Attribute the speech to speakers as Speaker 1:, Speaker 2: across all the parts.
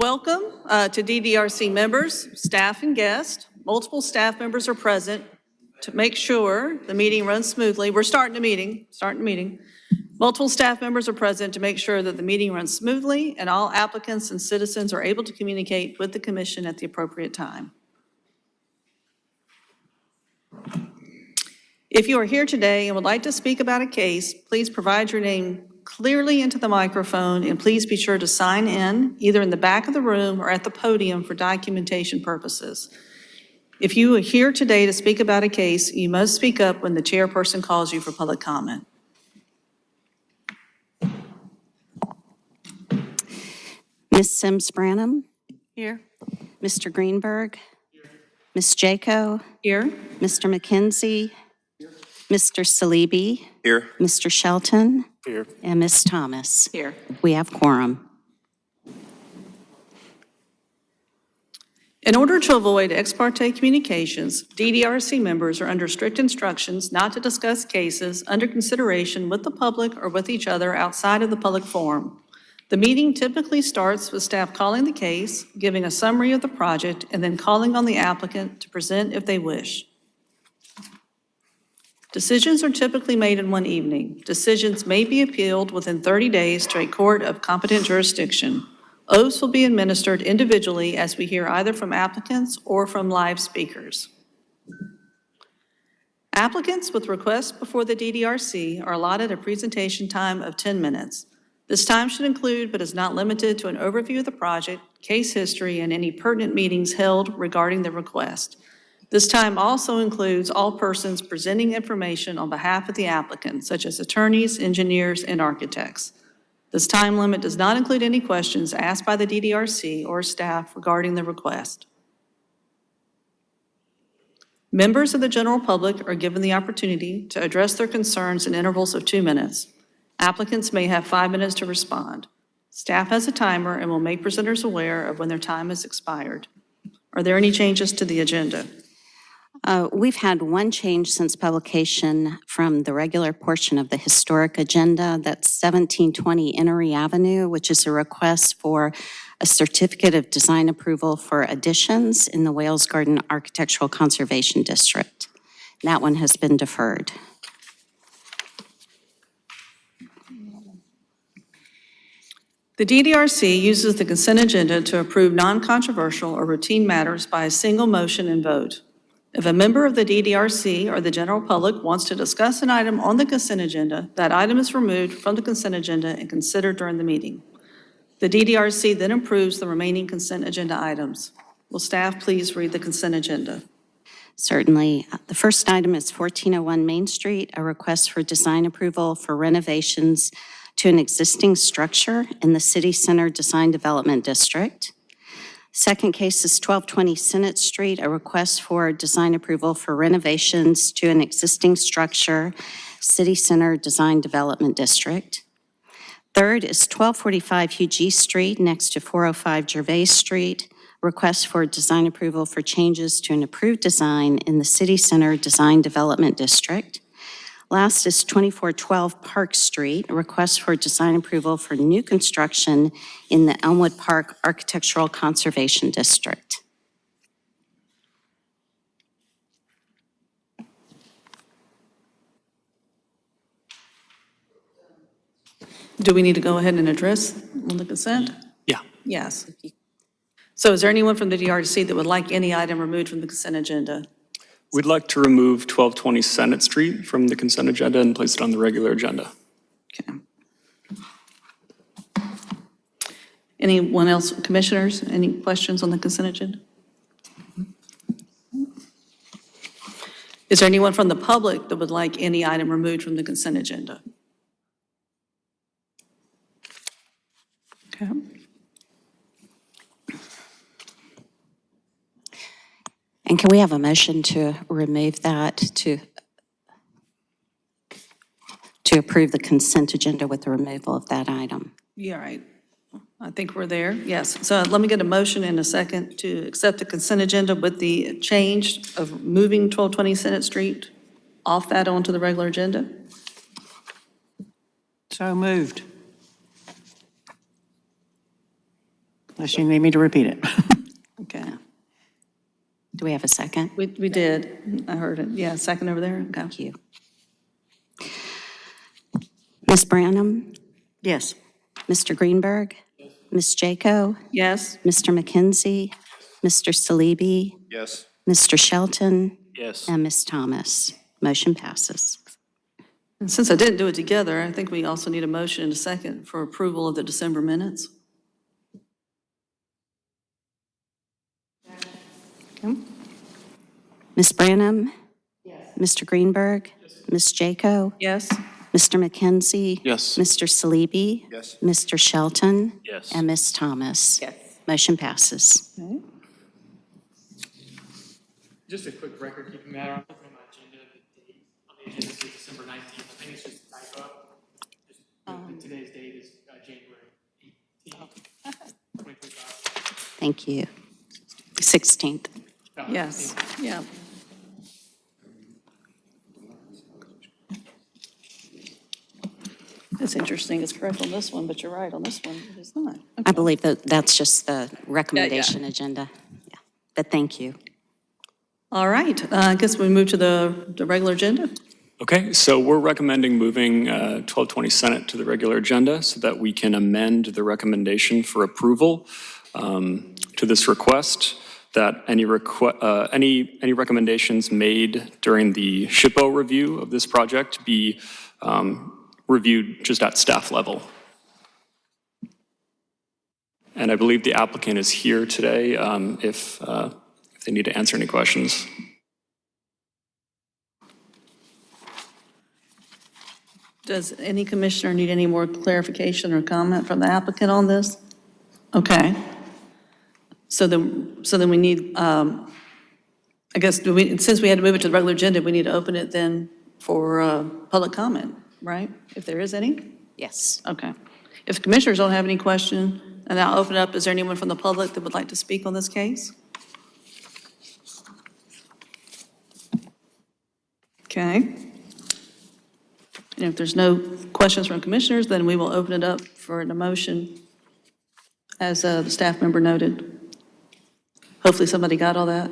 Speaker 1: Welcome to DDRC members, staff, and guests. Multiple staff members are present to make sure the meeting runs smoothly. We're starting the meeting. Multiple staff members are present to make sure that the meeting runs smoothly and all applicants and citizens are able to communicate with the commission at the appropriate time. If you are here today and would like to speak about a case, please provide your name clearly into the microphone, and please be sure to sign in, either in the back of the room or at the podium for documentation purposes. If you are here today to speak about a case, you must speak up when the chairperson calls you for public comment.
Speaker 2: Ms. Sims-Branham?
Speaker 1: Here.
Speaker 2: Mr. Greenberg? Ms. Jaco?
Speaker 1: Here.
Speaker 2: Mr. McKenzie? Mr. Salibi?
Speaker 3: Here.
Speaker 2: Mr. Shelton?
Speaker 3: Here.
Speaker 2: And Ms. Thomas?
Speaker 1: Here.
Speaker 2: We have quorum.
Speaker 1: In order to avoid ex parte communications, DDRC members are under strict instructions not to discuss cases under consideration with the public or with each other outside of the public forum. The meeting typically starts with staff calling the case, giving a summary of the project, and then calling on the applicant to present if they wish. Decisions are typically made in one evening. Decisions may be appealed within 30 days to a court of competent jurisdiction. Oaths will be administered individually as we hear either from applicants or from live speakers. Applicants with requests before the DDRC are allotted a presentation time of 10 minutes. This time should include, but is not limited to, an overview of the project, case history, and any pertinent meetings held regarding the request. This time also includes all persons presenting information on behalf of the applicant, such as attorneys, engineers, and architects. This time limit does not include any questions asked by the DDRC or staff regarding the request. Members of the general public are given the opportunity to address their concerns in intervals of 2 minutes. Applicants may have 5 minutes to respond. Staff has a timer and will make presenters aware of when their time has expired. Are there any changes to the agenda?
Speaker 2: We've had one change since publication from the regular portion of the historic agenda. That's 1720 Innery Avenue, which is a request for a certificate of design approval for additions in the Wales Garden Architectural Conservation District. That one has been deferred.
Speaker 1: The DDRC uses the consent agenda to approve non-controversial or routine matters by a single motion and vote. If a member of the DDRC or the general public wants to discuss an item on the consent agenda, that item is removed from the consent agenda and considered during the meeting. The DDRC then approves the remaining consent agenda items. Will staff please read the consent agenda?
Speaker 2: Certainly. The first item is 1401 Main Street, a request for design approval for renovations to an existing structure in the City Center Design Development District. Second case is 1220 Senate Street, a request for design approval for renovations to an existing structure, City Center Design Development District. Third is 1245 Huger Street next to 405 Gervais Street, request for design approval for changes to an approved design in the City Center Design Development District. Last is 2412 Park Street, a request for design approval for new construction in the Elmwood Park Architectural Conservation District.
Speaker 1: Do we need to go ahead and address on the consent?
Speaker 3: Yeah.
Speaker 1: Yes. So is there anyone from the DRC that would like any item removed from the consent agenda?
Speaker 3: We'd like to remove 1220 Senate Street from the consent agenda and place it on the regular agenda.
Speaker 1: Okay. Anyone else, commissioners, any questions on the consent agenda? Is there anyone from the public that would like any item removed from the consent agenda? Okay.
Speaker 2: And can we have a motion to remove that, to approve the consent agenda with the removal of that item?
Speaker 1: Yeah, right. I think we're there. Yes. So let me get a motion in a second to accept the consent agenda with the change of moving 1220 Senate Street off that onto the regular agenda.
Speaker 4: So moved. unless you need me to repeat it.
Speaker 1: Okay.
Speaker 2: Do we have a second?
Speaker 1: We did. I heard it. Yeah, second over there. Okay.
Speaker 2: Thank you. Ms. Branham?
Speaker 4: Yes.
Speaker 2: Mr. Greenberg? Ms. Jaco?
Speaker 1: Yes.
Speaker 2: Mr. McKenzie? Mr. Salibi?
Speaker 5: Yes.
Speaker 2: Mr. Shelton?
Speaker 5: Yes.
Speaker 2: And Ms. Thomas. Motion passes.
Speaker 1: And since I didn't do it together, I think we also need a motion and a second for approval of the December minutes.
Speaker 2: Ms. Branham? Mr. Greenberg? Ms. Jaco?
Speaker 1: Yes.
Speaker 2: Mr. McKenzie?
Speaker 3: Yes.
Speaker 2: Mr. Salibi?
Speaker 5: Yes.
Speaker 2: Mr. Shelton?
Speaker 5: Yes.
Speaker 2: And Ms. Thomas.
Speaker 1: Yes.
Speaker 2: Motion passes.
Speaker 6: Just a quick record keeping matter, I'm looking at my agenda, the date on the agenda says December 19th. I think it's just a typo. Today's date is January 18th, 2025.
Speaker 2: Thank you. 16th.
Speaker 1: Yes. Yeah. That's interesting. It's correct on this one, but you're right, on this one, it is not.
Speaker 2: I believe that that's just the recommendation agenda. Yeah. But thank you.
Speaker 1: All right, I guess we move to the regular agenda.
Speaker 3: Okay, so we're recommending moving 1220 Senate to the regular agenda so that we can amend the recommendation for approval to this request, that any recommendations made during the SHPO review of this project be reviewed just at staff level. And I believe the applicant is here today if they need to answer any questions.
Speaker 1: Does any commissioner need any more clarification or comment from the applicant on this? Okay. So then we need, I guess, since we had to move it to the regular agenda, we need to open it then for public comment, right? If there is any?
Speaker 2: Yes.
Speaker 1: Okay. If the commissioners don't have any question, and I'll open it up, is there anyone from the public that would like to speak on this case? Okay. And if there's no questions from commissioners, then we will open it up for the motion, as the staff member noted. Hopefully somebody got all that.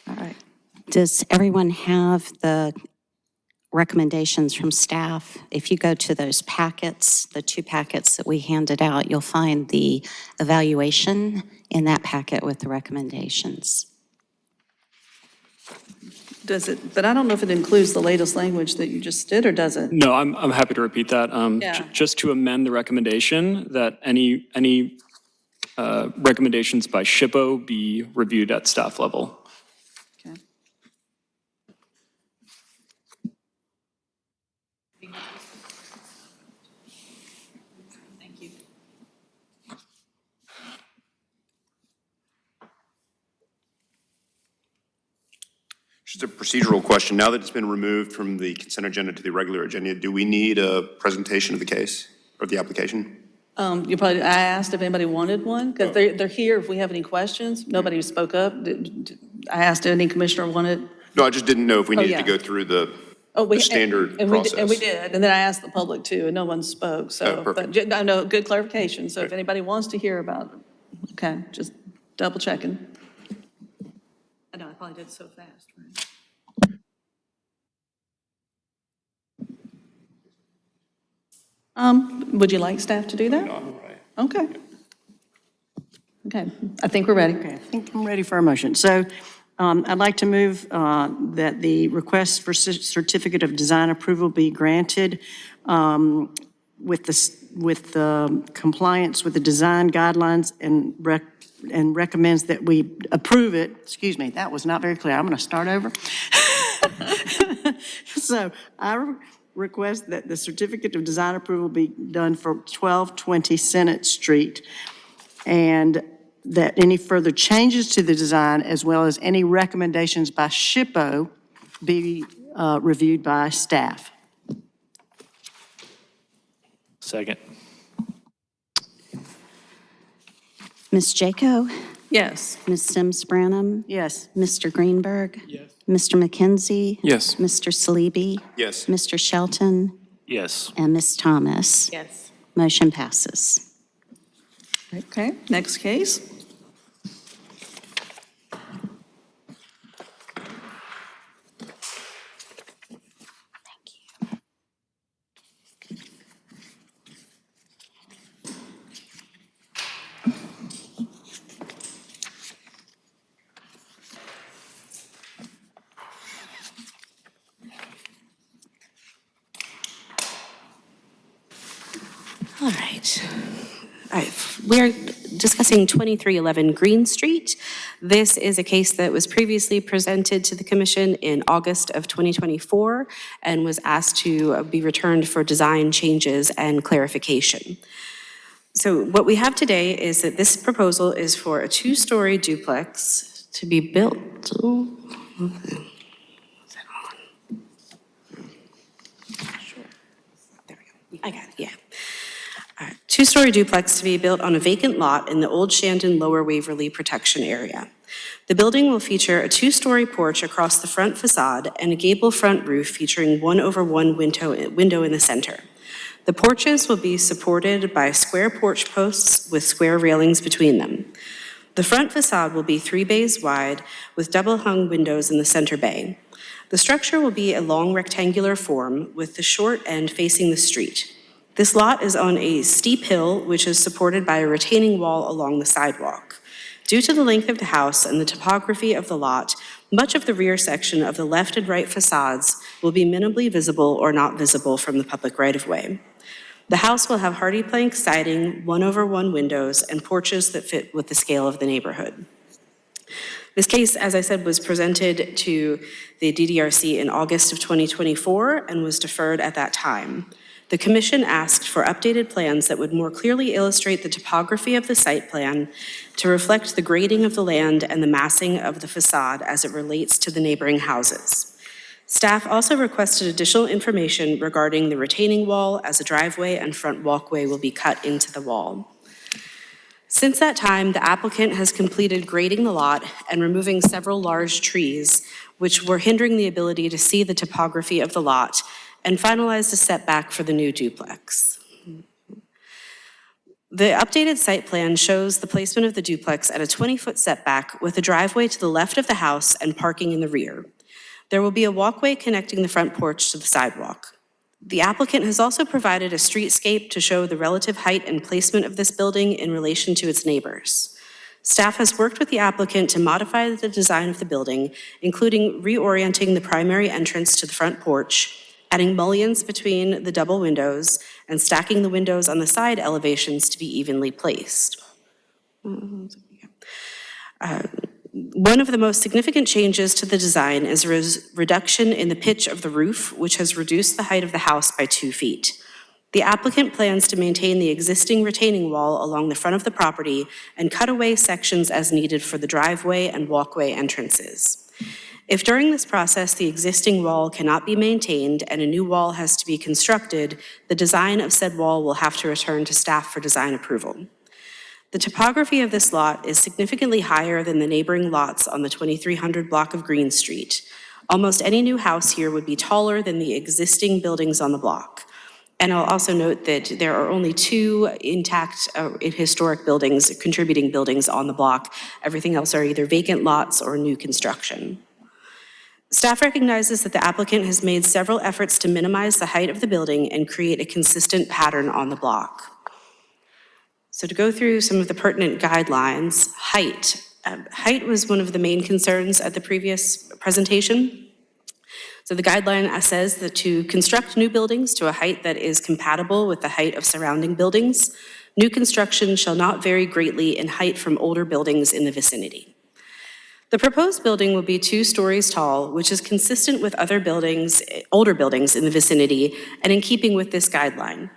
Speaker 1: All right.
Speaker 2: Does everyone have the recommendations from staff? If you go to those packets, the 2 packets that we handed out, you'll find the evaluation in that packet with the recommendations.
Speaker 1: Does it, but I don't know if it includes the latest language that you just did, or does it?
Speaker 3: No, I'm happy to repeat that.
Speaker 1: Yeah.
Speaker 3: Just to amend the recommendation that any recommendations by SHPO be reviewed at staff level.
Speaker 1: Okay. Thank you.
Speaker 5: Just a procedural question. Now that it's been removed from the consent agenda to the regular agenda, do we need a presentation of the case or the application?
Speaker 1: I asked if anybody wanted one, because they're here if we have any questions. Nobody spoke up. I asked if any commissioner wanted.
Speaker 5: No, I just didn't know if we needed
Speaker 1: yeah.
Speaker 5: to go through the
Speaker 1: The
Speaker 5: standard process.
Speaker 1: And we did, and then I asked the public too, and no one spoke, so.
Speaker 5: Oh, perfect.
Speaker 1: But I know, good clarification, so if anybody wants to hear about it, okay, just double checking. I know, I probably did it so fast, right? Would you like staff to do that? Okay. Okay, I think we're ready.
Speaker 4: Okay, I think I'm ready for a motion. So I'd like to move that the request for certificate of design approval be granted with the compliance with the design guidelines and recommends that we approve it. Excuse me, that was not very clear. I'm going to start over. So I request that the certificate of design approval be done for 1220 Senate Street, and that any further changes to the design, as well as any recommendations by SHPO, be reviewed by staff.
Speaker 6: Second.
Speaker 2: Ms. Jaco?
Speaker 1: Yes.
Speaker 2: Ms. Sims Branham?
Speaker 4: Yes.
Speaker 2: Mr. Greenberg?
Speaker 6: Yes.
Speaker 2: Mr. McKenzie?
Speaker 3: Yes.
Speaker 2: Mr. Salibi?
Speaker 5: Yes.
Speaker 2: Mr. Shelton?
Speaker 6: Yes.
Speaker 2: And Ms. Thomas.
Speaker 1: Yes.
Speaker 2: Motion passes.
Speaker 1: Okay, next case.
Speaker 7: All right. All right, we're discussing 2311 Green Street. This is a case that was previously presented to the commission in August of 2024 and was asked to be returned for design changes and clarification. So what we have today is that this proposal is for a two-story duplex to be built. Is that on? Sure. There we go. I got it, yeah. Two-story duplex to be built on a vacant lot in the Old Shandon Lower Waverly Protection Area. The building will feature a two-story porch across the front facade and a gable front roof featuring 1/1 window in the center. The porches will be supported by square porch posts with square railings between them. The front facade will be 3 bays wide with double-hung windows in the center bay. The structure will be a long rectangular form with the short end facing the street. This lot is on a steep hill, which is supported by a retaining wall along the sidewalk. Due to the length of the house and the topography of the lot, much of the rear section of the left and right facades will be minimally visible or not visible from the public right-of-way. The house will have hardy plank siding, 1/1 windows, and porches that fit with the scale of the neighborhood. This case, as I said, was presented to the DDRC in August of 2024 and was deferred at that time. The commission asked for updated plans that would more clearly illustrate the topography of the site plan to reflect the grading of the land and the massing of the facade as it relates to the neighboring houses. Staff also requested additional information regarding the retaining wall as a driveway and front walkway will be cut into the wall. Since that time, the applicant has completed grading the lot and removing several large trees, which were hindering the ability to see the topography of the lot, and finalized a setback for the new duplex. The updated site plan shows the placement of the duplex at a 20-foot setback with a driveway to the left of the house and parking in the rear. There will be a walkway connecting the front porch to the sidewalk. The applicant has also provided a streetscape to show the relative height and placement of this building in relation to its neighbors. Staff has worked with the applicant to modify the design of the building, including reorienting the primary entrance to the front porch, adding mullions between the double windows, and stacking the windows on the side elevations to be evenly placed. One of the most significant changes to the design is a reduction in the pitch of the roof, which has reduced the height of the house by 2 feet. The applicant plans to maintain the existing retaining wall along the front of the property and cut away sections as needed for the driveway and walkway entrances. If during this process the existing wall cannot be maintained and a new wall has to be constructed, the design of said wall will have to return to staff for design approval. The topography of this lot is significantly higher than the neighboring lots on the 2300 block of Green Street. Almost any new house here would be taller than the existing buildings on the block. And I'll also note that there are only 2 intact historic buildings, contributing buildings on the block. Everything else are either vacant lots or new construction. Staff recognizes that the applicant has made several efforts to minimize the height of the building and create a consistent pattern on the block. So to go through some of the pertinent guidelines, height. Height was one of the main concerns at the previous presentation. So the guideline says that to construct new buildings to a height that is compatible with the height of surrounding buildings, new construction shall not vary greatly in height from older buildings in the vicinity. The proposed building will be 2 stories tall, which is consistent with other buildings, older buildings in the vicinity, and in keeping with this guideline.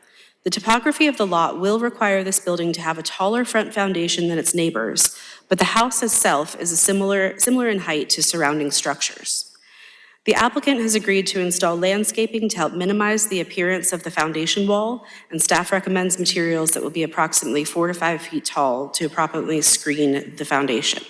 Speaker 7: The topography of the lot will require this building to have a taller front foundation than its neighbors, but the house itself is similar in height to surrounding structures. The applicant has agreed to install landscaping to help minimize the appearance of the foundation wall, and staff recommends materials that will be approximately 4 to 5 feet tall to appropriately screen the foundation.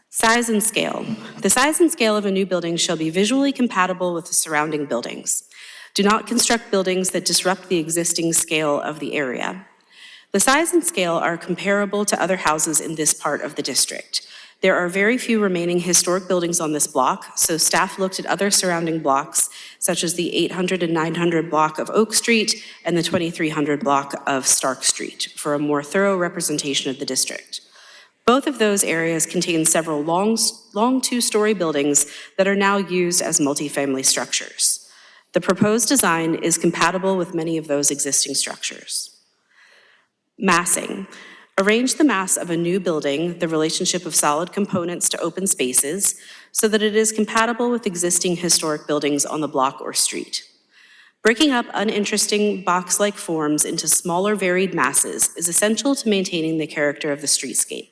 Speaker 7: Size and scale. The size and scale of a new building shall be visually compatible with the surrounding buildings. Do not construct buildings that disrupt the existing scale of the area. The size and scale are comparable to other houses in this part of the district. There are very few remaining historic buildings on this block, so staff looked at other surrounding blocks, such as the 800 and 900 block of Oak Street and the 2300 block of Stark Street, for a more thorough representation of the district. Both of those areas contain several long two-story buildings that are now used as multifamily structures. The proposed design is compatible with many of those existing structures. Massing. Arrange the mass of a new building, the relationship of solid components to open spaces, so that it is compatible with existing historic buildings on the block or street. Breaking up uninteresting box-like forms into smaller varied masses is essential to maintaining the character of the streetscape.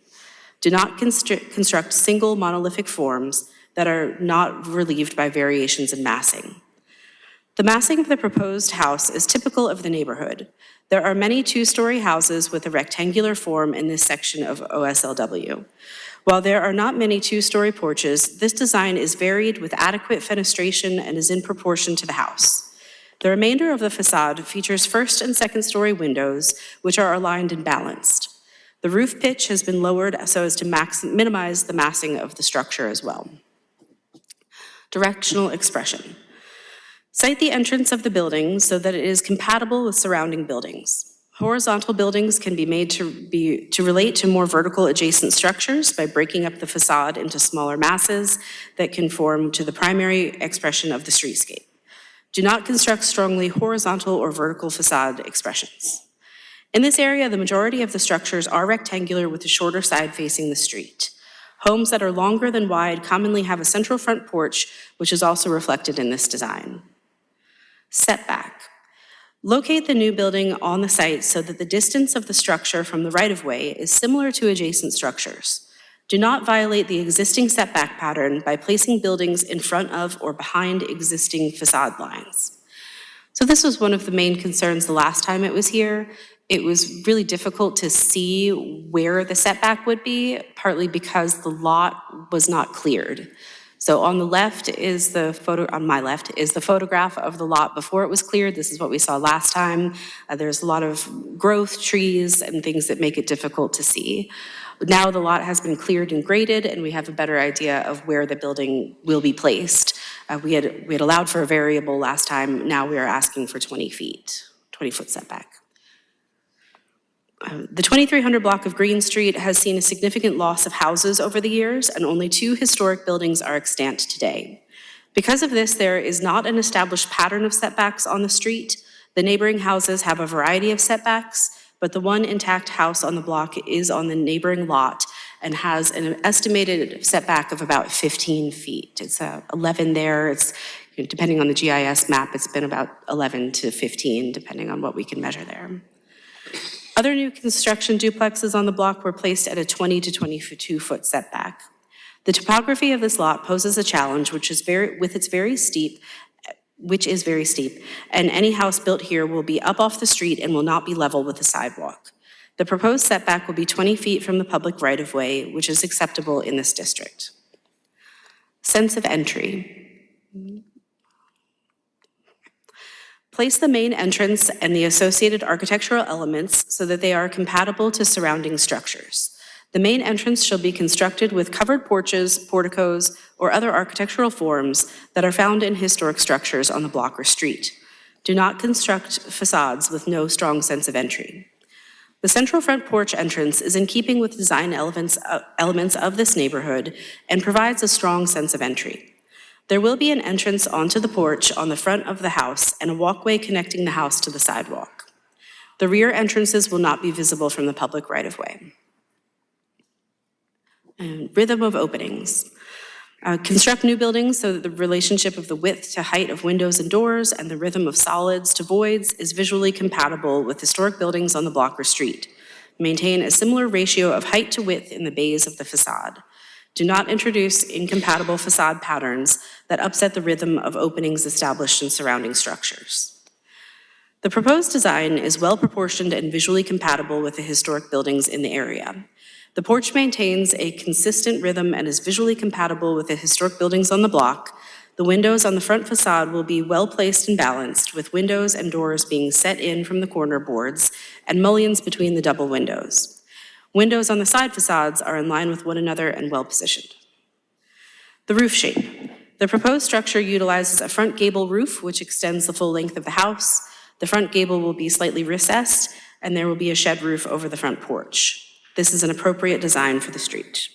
Speaker 7: Do not construct single monolithic forms that are not relieved by variations in massing. The massing of the proposed house is typical of the neighborhood. There are many two-story houses with a rectangular form in this section of OSLW. While there are not many two-story porches, this design is varied with adequate fenestration and is in proportion to the house. The remainder of the facade features first and second-story windows, which are aligned and balanced. The roof pitch has been lowered so as to minimize the massing of the structure as well. Directional expression. Site the entrance of the building so that it is compatible with surrounding buildings. Horizontal buildings can be made to relate to more vertical adjacent structures by breaking up the facade into smaller masses that conform to the primary expression of the streetscape. Do not construct strongly horizontal or vertical facade expressions. In this area, the majority of the structures are rectangular with the shorter side facing the street. Homes that are longer than wide commonly have a central front porch, which is also reflected in this design. Setback. Locate the new building on the site so that the distance of the structure from the right-of-way is similar to adjacent structures. Do not violate the existing setback pattern by placing buildings in front of or behind existing facade lines. So this was one of the main concerns the last time it was here. It was really difficult to see where the setback would be, partly because the lot was not cleared. So on the left is the photo, on my left is the photograph of the lot before it was cleared. This is what we saw last time. There's a lot of growth, trees, and things that make it difficult to see. Now the lot has been cleared and graded, and we have a better idea of where the building will be placed. We had allowed for a variable last time. Now we are asking for 20 feet, 20-foot setback. The 2300 block of Green Street has seen a significant loss of houses over the years, and only 2 historic buildings are extant today. Because of this, there is not an established pattern of setbacks on the street. The neighboring houses have a variety of setbacks, but the one intact house on the block is on the neighboring lot and has an estimated setback of about 15 feet. It's 11 there. It's, depending on the GIS map, it's been about 11 to 15, depending on what we can measure there. Other new construction duplexes on the block were placed at a 20 to 22-foot setback. The topography of this lot poses a challenge, which is very steep, and any house built here will be up off the street and will not be level with the sidewalk. The proposed setback will be 20 feet from the public right-of-way, which is acceptable in this district. Sense of entry. Place the main entrance and the associated architectural elements so that they are compatible to surrounding structures. The main entrance shall be constructed with covered porches, porticos, or other architectural forms that are found in historic structures on the block or street. Do not construct facades with no strong sense of entry. The central front porch entrance is in keeping with design elements of this neighborhood and provides a strong sense of entry. There will be an entrance onto the porch on the front of the house and a walkway connecting the house to the sidewalk. The rear entrances will not be visible from the public right-of-way. Rhythm of openings. Construct new buildings so that the relationship of the width to height of windows and doors and the rhythm of solids to voids is visually compatible with historic buildings on the block or street. Maintain a similar ratio of height to width in the bays of the facade. Do not introduce incompatible facade patterns that upset the rhythm of openings established in surrounding structures. The proposed design is well proportioned and visually compatible with the historic buildings in the area. The porch maintains a consistent rhythm and is visually compatible with the historic buildings on the block. The windows on the front facade will be well-placed and balanced, with windows and doors being set in from the corner boards and mullions between the double windows. Windows on the side facades are in line with one another and well-positioned. The roof shape. The proposed structure utilizes a front gable roof, which extends the full length of the house. The front gable will be slightly recessed, and there will be a shed roof over the front porch. This is an appropriate design for the street.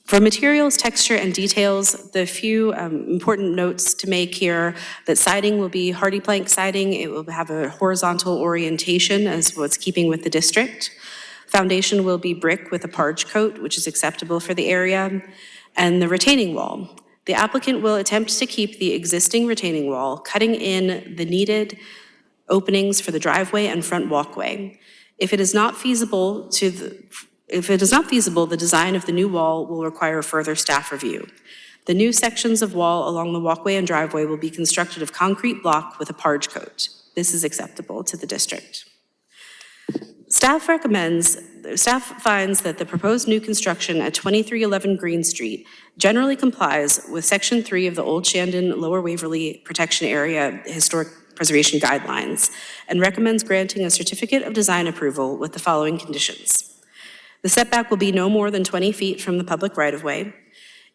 Speaker 7: For materials, texture, and details, the few important notes to make here, that siding will be hardy plank siding. It will have a horizontal orientation as what's keeping with the district. Foundation will be brick with a parge coat, which is acceptable for the area. And the retaining wall. The applicant will attempt to keep the existing retaining wall, cutting in the needed openings for the driveway and front walkway. If it is not feasible, the design of the new wall will require further staff review. The new sections of wall along the walkway and driveway will be constructed of concrete block with a parge coat. This is acceptable to the district. Staff finds that the proposed new construction at 2311 Green Street generally complies with Section 3 of the Old Shandon Lower Waverly Protection Area Historic Preservation Guidelines and recommends granting a certificate of design approval with the following conditions. The setback will be no more than 20 feet from the public right-of-way.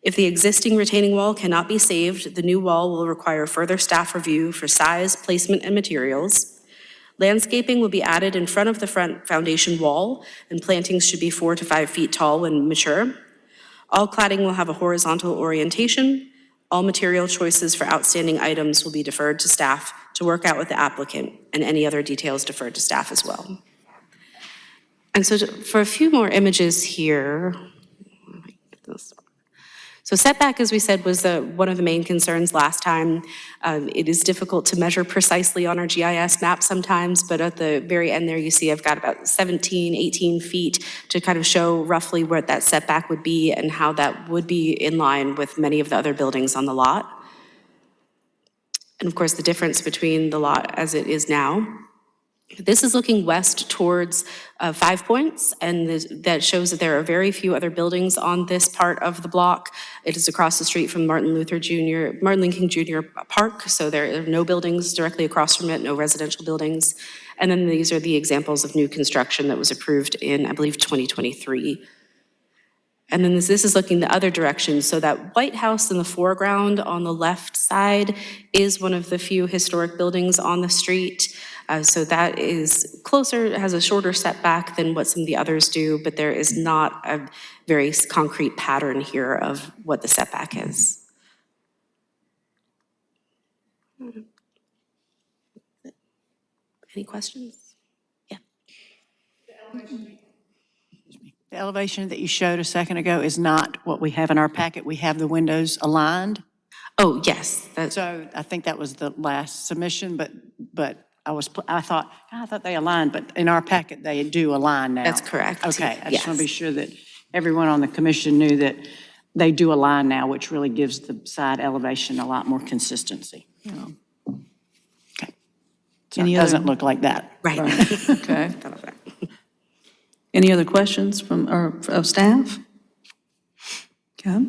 Speaker 7: If the existing retaining wall cannot be saved, the new wall will require further staff review for size, placement, and materials. Landscaping will be added in front of the front foundation wall, and plantings should be 4 to 5 feet tall when mature. All cladding will have a horizontal orientation. All material choices for outstanding items will be deferred to staff to work out with the applicant, and any other details deferred to staff as well. And so for a few more images here, so setback, as we said, was one of the main concerns last time. It is difficult to measure precisely on our GIS map sometimes, but at the very end there you see I've got about 17, 18 feet to kind of show roughly where that setback would be and how that would be in line with many of the other buildings on the lot. And of course, the difference between the lot as it is now. This is looking west towards 5 Points, and that shows that there are very few other buildings on this part of the block. It is across the street from Martin Luther King Jr. Park, so there are no buildings directly across from it, no residential buildings. And then these are the examples of new construction that was approved in, I believe, 2023. And then this is looking the other direction. So that White House in the foreground on the left side is one of the few historic buildings on the street. So that is closer, has a shorter setback than what some of the others do, but there is not a very concrete pattern here of what the setback is. Any questions? Yeah.
Speaker 4: The elevation that you showed a second ago is not what we have in our packet. We have the windows aligned.
Speaker 7: Oh, yes.
Speaker 4: So I think that was the last submission, but I thought they aligned, but in our packet, they do align now.
Speaker 7: That's correct.
Speaker 4: Okay, I just want to be
Speaker 7: Yes.
Speaker 4: sure that everyone on the commission knew that they do align now, which really gives the side elevation a lot more consistency. Okay. So it doesn't look like that.
Speaker 7: Right.
Speaker 1: Okay. Any other questions of staff? Okay.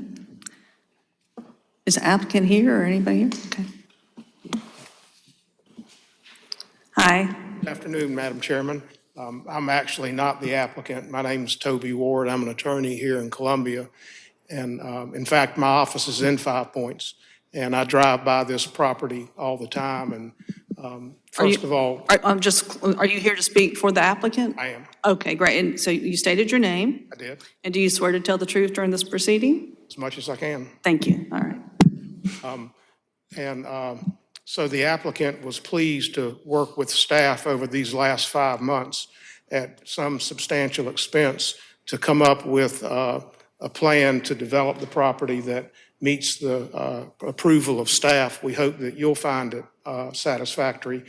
Speaker 1: Is the applicant here or anybody here? Okay. Hi.
Speaker 8: Good afternoon, Madam Chairman. I'm actually not the applicant. My name's Toby Ward. I'm an attorney here in Columbia. And in fact, my office is in 5 Points. And I drive by this property all the time. And first of all,
Speaker 1: Are you here to speak for the applicant?
Speaker 8: I am.
Speaker 1: Okay, great. And so you stated your name,
Speaker 8: I did,
Speaker 1: and do you swear to tell the truth during this proceeding?
Speaker 8: as much as I can.
Speaker 1: Thank you. All right.
Speaker 8: And so the applicant was pleased to work with staff over these last 5 months at some substantial expense to come up with a plan to develop the property that meets the approval of staff. We hope that you'll find it satisfactory.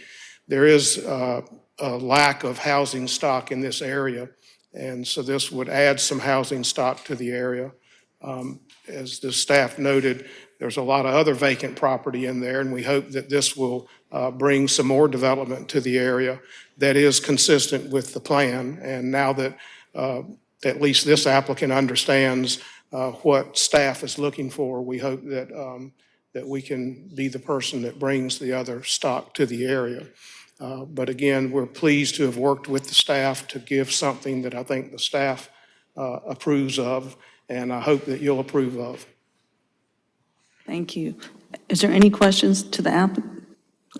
Speaker 8: There is a lack of housing stock in this area, and so this would add some housing stock to the area. As the staff noted, there's a lot of other vacant property in there, and we hope that this will bring some more development to the area that is consistent with the plan. And now that at least this applicant understands what staff is looking for. We hope that, that we can be the person that brings the other stock to the area. But again, we're pleased to have worked with the staff to give something that I think the staff approves of, and I hope that you'll approve of.
Speaker 1: Thank you. Is there any questions to the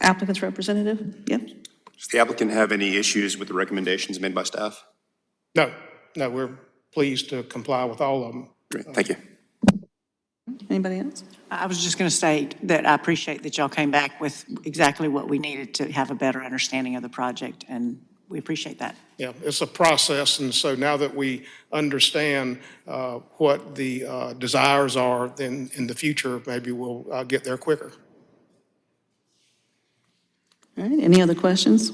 Speaker 1: applicant's representative? Yep.
Speaker 5: Does the applicant have any issues with the recommendations made by staff?
Speaker 8: No, we're pleased to comply with all of them.
Speaker 5: Great, thank you.
Speaker 1: Anybody else?
Speaker 4: I was just going to say that I appreciate that y'all came back with exactly what we needed to have a better understanding of the project, and we appreciate that.
Speaker 8: Yeah, it's a process, and so now that we understand what the desires are, then in the future, maybe we'll get there quicker.
Speaker 1: All right, any other questions?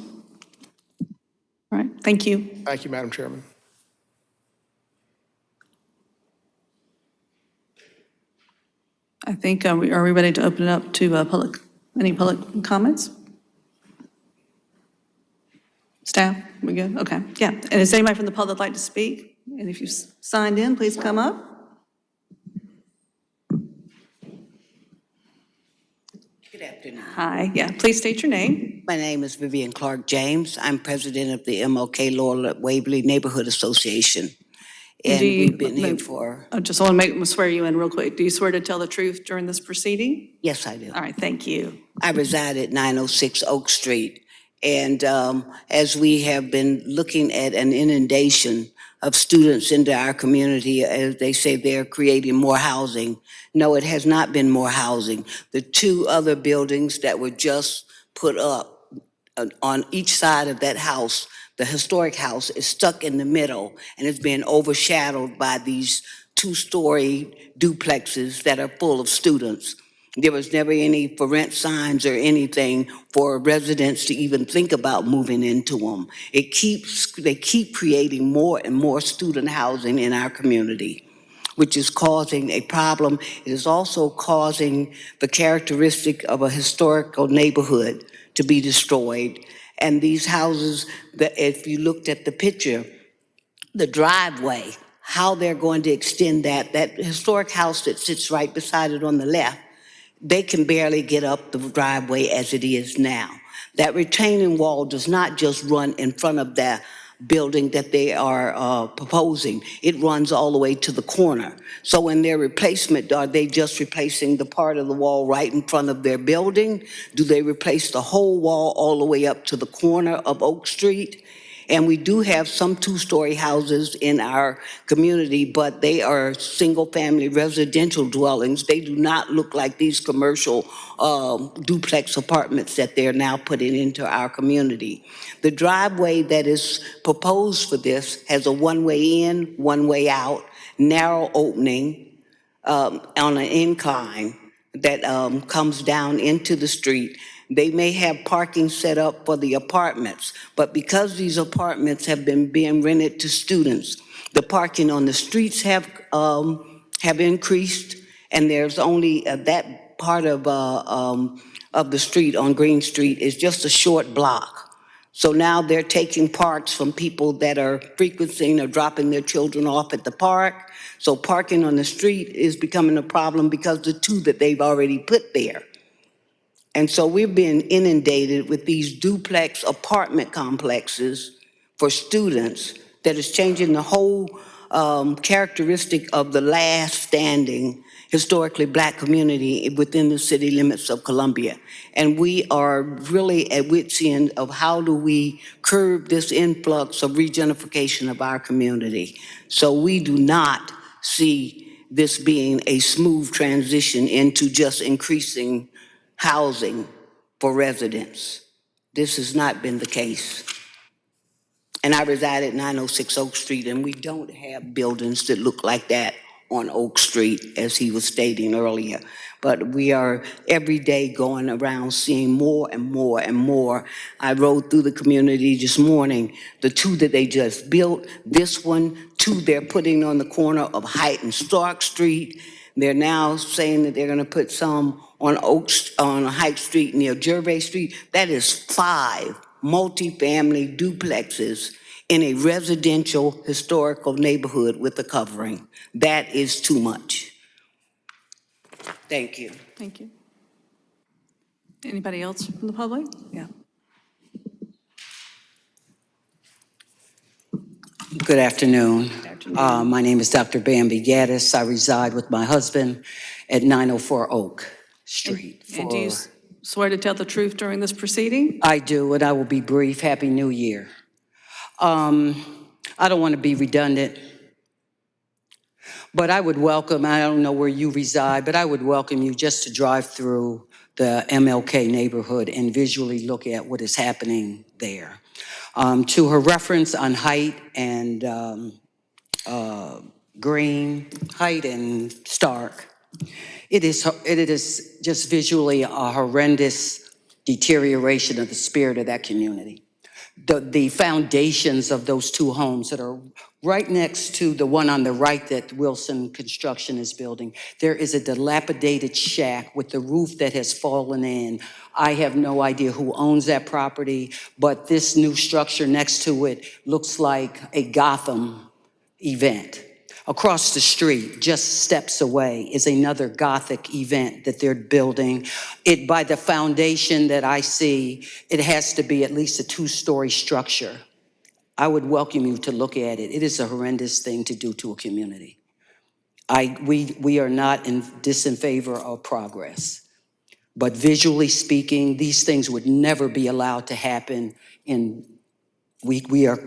Speaker 1: All right, thank you.
Speaker 8: Thank you, Madam Chairman.
Speaker 1: I think, are we ready to open it up to any public comments? Staff, we good? Okay, yeah. And is anybody from the public like to speak? And if you've signed in, please come up.
Speaker 9: Good afternoon.
Speaker 1: Hi, yeah, please state your name.
Speaker 9: My name is Vivian Clark James. I'm president of the MLK Laurel Waverly Neighborhood Association. And
Speaker 1: Do you-
Speaker 9: we've been here for,
Speaker 1: I just want to swear you in real quick. Do you swear to tell the truth during this proceeding?
Speaker 9: yes, I do.
Speaker 1: All right, thank you.
Speaker 9: I reside at 906 Oak Street. And as we have been looking at an inundation of students into our community, as they say they're creating more housing. No, it has not been more housing. The two other buildings that were just put up on each side of that house, the historic house, is stuck in the middle and is being overshadowed by these two-story duplexes that are full of students. There was never any for rent signs or anything for residents to even think about moving into them. They keep creating more and more student housing in our community, which is causing a problem. It is also causing the characteristic of a historical neighborhood to be destroyed. And these houses, if you looked at the picture, the driveway, how they're going to extend that historic house that sits right beside it on the left, they can barely get up the driveway as it is now. That retaining wall does not just run in front of that building that they are proposing. It runs all the way to the corner. So in their replacement, are they just replacing the part of the wall right in front of their building? Do they replace the whole wall all the way up to the corner of Oak Street? And we do have some two-story houses in our community, but they are single-family residential dwellings. They do not look like these commercial duplex apartments that they're now putting into our community. The driveway that is proposed for this has a one-way in, one-way out, narrow opening on an incline that comes down into the street. They may have parking set up for the apartments, but because these apartments have been being rented to students, the parking on the streets have increased, and there's only that part of the street on Green Street is just a short block. So now they're taking parks from people that are frequenting or dropping their children off at the park. So parking on the street is becoming a problem because the two that they've already put there. And so we've been inundated with these duplex apartment complexes for students that is changing the whole characteristic of the last standing historically Black community within the city limits of Columbia. And we are really at wit's end of how do we curb this influx of regentrification of our community. So we do not see this being a smooth transition into just increasing housing for residents. This has not been the case. And I reside at 906 Oak Street, and we don't have buildings that look like that on Oak Street, as he was stating earlier. But we are every day going around seeing more and more and more. I rode through the community this morning, the two that they just built, this one, two they're putting on the corner of Height and Stark Street. They're now saying that they're gonna put some on Height Street near Gervais Street. That is 5 multifamily duplexes in a residential historical neighborhood with a covering. That is too much. Thank you.
Speaker 1: Thank you. Anybody else from the public? Yeah.
Speaker 10: Good afternoon.
Speaker 1: afternoon.
Speaker 10: My name is Dr. Bambi Gaddis. I reside with my husband at 904 Oak Street.
Speaker 1: And do you swear to tell the truth during this proceeding?
Speaker 10: I do, and I will be brief. Happy New Year. I don't want to be redundant, but I would welcome, I don't know where you reside, but I would welcome you just to drive through the MLK neighborhood and visually look at what is happening there. To her reference on height and Green, Height and Stark, it is just visually a horrendous deterioration of the spirit of that community. The foundations of those two homes that are right next to the one on the right that Wilson Construction is building, there is a dilapidated shack with the roof that has fallen in. I have no idea who owns that property, but this new structure next to it looks like a Gotham event. Across the street, just steps away, is another Gothic event that they're building. It, by the foundation that I see, it has to be at least a 2-story structure. I would welcome you to look at it. It is a horrendous thing to do to a community. We are not in favor of progress. But visually speaking, these things would never be allowed to happen we are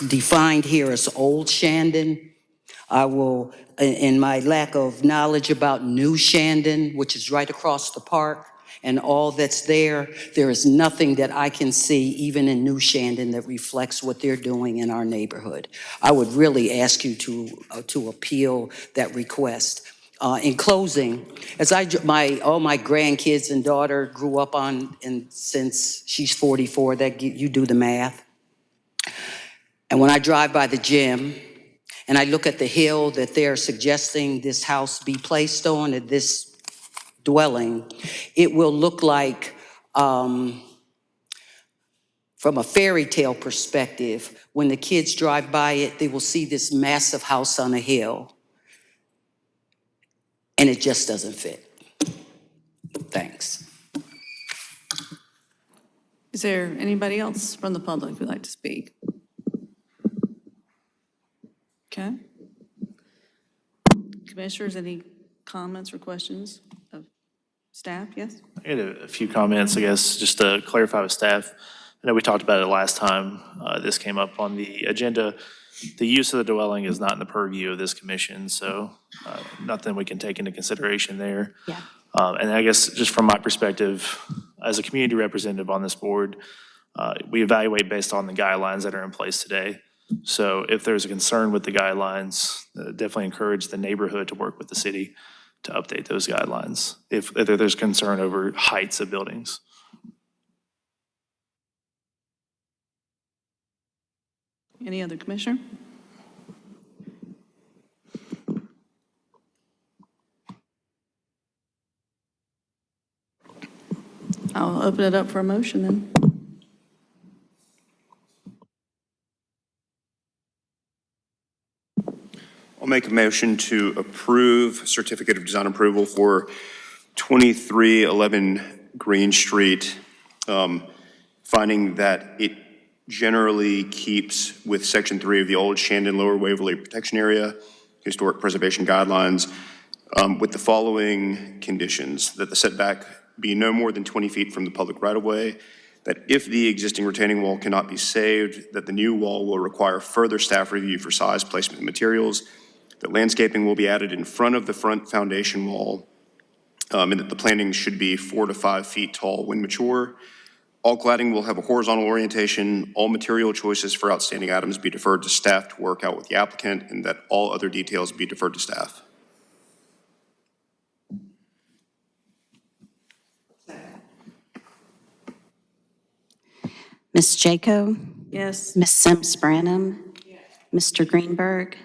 Speaker 10: defined here as Old Shandon. I will, in my lack of knowledge about New Shandon, which is right across the park, and all that's there is nothing that I can see, even in New Shandon, that reflects what they're doing in our neighborhood. I would really ask you to appeal that request. In closing, as all my grandkids and daughter grew up on, and since she's 44, you do the math. And when I drive by the gym, and I look at the hill that they're suggesting this house be placed on, at this dwelling, it will look like, from a fairy tale perspective, when the kids drive by it, they will see this massive house on a hill. And it just doesn't fit. Thanks.
Speaker 1: Is there anybody else from the public who'd like to speak? Okay. Commissioners, any comments or questions of staff? Yes?
Speaker 11: I had a few comments, I guess, just to clarify with staff. I know we talked about it last time this came up on the agenda. The use of the dwelling is not in the purview of this commission, so nothing we can take into consideration there.
Speaker 2: Yeah.
Speaker 11: And I guess just from my perspective, as a community representative on this board, we evaluate based on the guidelines that are in place today. So if there's a concern with the guidelines, definitely encourage the neighborhood to work with the city to update those guidelines if there's concern over heights of buildings.
Speaker 1: Any other commissioner? I'll open it up for a motion then.
Speaker 5: I'll make a motion to approve certificate of design approval for 2311 Green Street, finding that it generally keeps with Section 3 of the Old Shandon Lower Waverly Protection Area Historic Preservation Guidelines, with the following conditions: that the setback be no more than 20 feet from the public right-of-way, that if the existing retaining wall cannot be saved, that the new wall will require further staff review for size, placement, and materials, that landscaping will be added in front of the front foundation wall, and that the planting should be 4 to 5 feet tall when mature. All cladding will have a horizontal orientation. All material choices for outstanding items be deferred to staff to work out with the applicant, and that all other details be deferred to staff.
Speaker 2: Ms. Jaco?
Speaker 1: Yes.
Speaker 2: Ms. Sims Branham? Mr. Greenberg?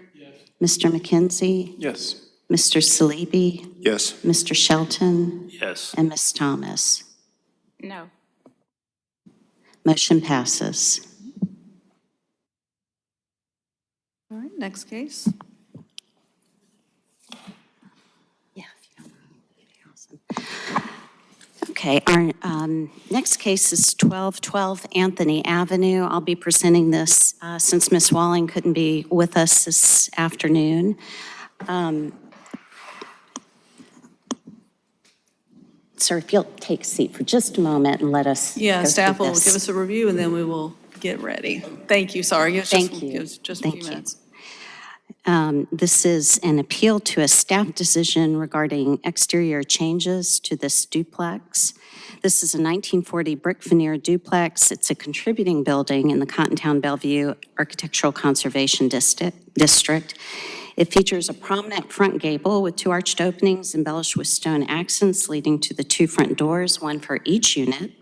Speaker 2: Mr. McKenzie?
Speaker 11: Yes.
Speaker 2: Mr. Salibi?
Speaker 5: Yes.
Speaker 2: Mr. Shelton?
Speaker 11: Yes.
Speaker 2: And Ms. Thomas?
Speaker 12: No.
Speaker 2: Motion passes.
Speaker 1: All right, next case.
Speaker 2: Yeah. if you don't mind. Awesome. Okay, our next case is 1212 Anthony Avenue. I'll be presenting this since Ms. Walling couldn't be with us this afternoon. Sir, if you'll take a seat for just a moment and let us
Speaker 1: Yeah,
Speaker 2: go
Speaker 1: staff
Speaker 2: through
Speaker 1: will
Speaker 2: this.
Speaker 1: give us a review, and then we will get ready. Thank you, sorry.
Speaker 2: Thank you.
Speaker 1: It was just a
Speaker 2: Thank
Speaker 1: few
Speaker 2: you.
Speaker 1: minutes.
Speaker 2: This is an appeal to a staff decision regarding exterior changes to this duplex. This is a 1940 brick veneer duplex. It's a contributing building in the Cottontown Bellevue Architectural Conservation District. It features a prominent front gable with 2 arched openings embellished with stone accents leading to the 2 front doors, one for each unit.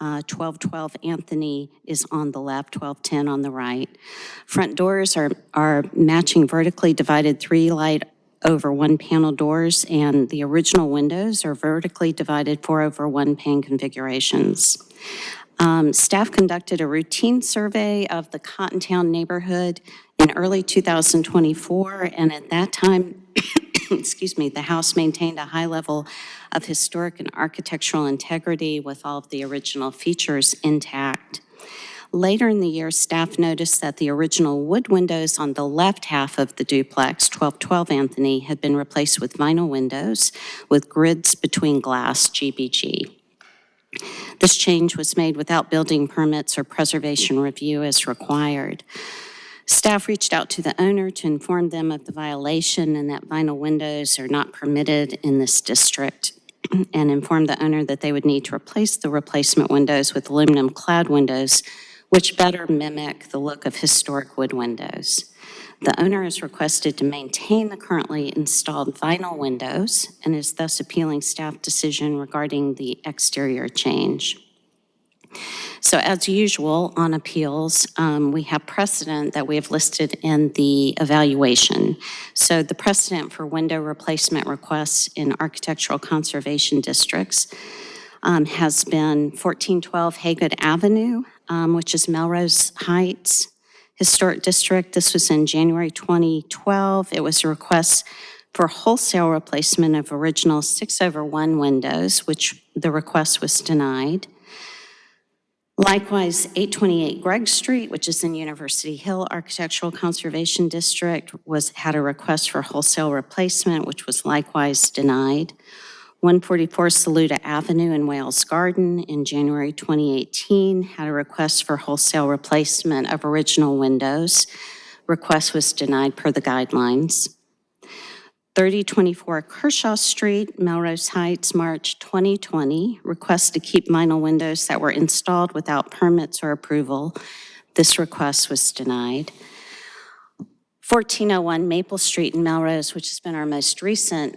Speaker 2: 1212 Anthony is on the left, 1210 on the right. Front doors are matching vertically divided 3 light over 1 panel doors, and the original windows are vertically divided 4 over 1 pane configurations. Staff conducted a routine survey of the Cottontown neighborhood in early 2024, and at that time, excuse me, the house maintained a high level of historic and architectural integrity with all of the original features intact. Later in the year, staff noticed that the original wood windows on the left half of the duplex, 1212 Anthony, had been replaced with vinyl windows with grids between glass, GBG. This change was made without building permits or preservation review as required. Staff reached out to the owner to inform them of the violation and that vinyl windows are not permitted in this district, and informed the owner that they would need to replace the replacement windows with aluminum clad windows, which better mimic the look of historic wood windows. The owner is requested to maintain the currently installed vinyl windows and is thus appealing staff decision regarding the exterior change. So as usual on appeals, we have precedent that we have listed in the evaluation. So the precedent for window replacement requests in architectural conservation districts has been 1412 Haygood Avenue, which is Melrose Heights Historic District. This was in January 2012. It was a request for wholesale replacement of original 6/1 windows, which the request was denied. Likewise, 828 Gregg Street, which is in University Hill Architectural Conservation District, had a request for wholesale replacement, which was likewise denied. 144 Saluda Avenue in Wales Garden in January 2018 had a request for wholesale replacement of original windows. Request was denied per the guidelines. 3024 Kershaw Street, Melrose Heights, March 2020, request to keep vinyl windows that were installed without permits or approval. This request was denied. 1401 Maple Street in Melrose, which has been our most recent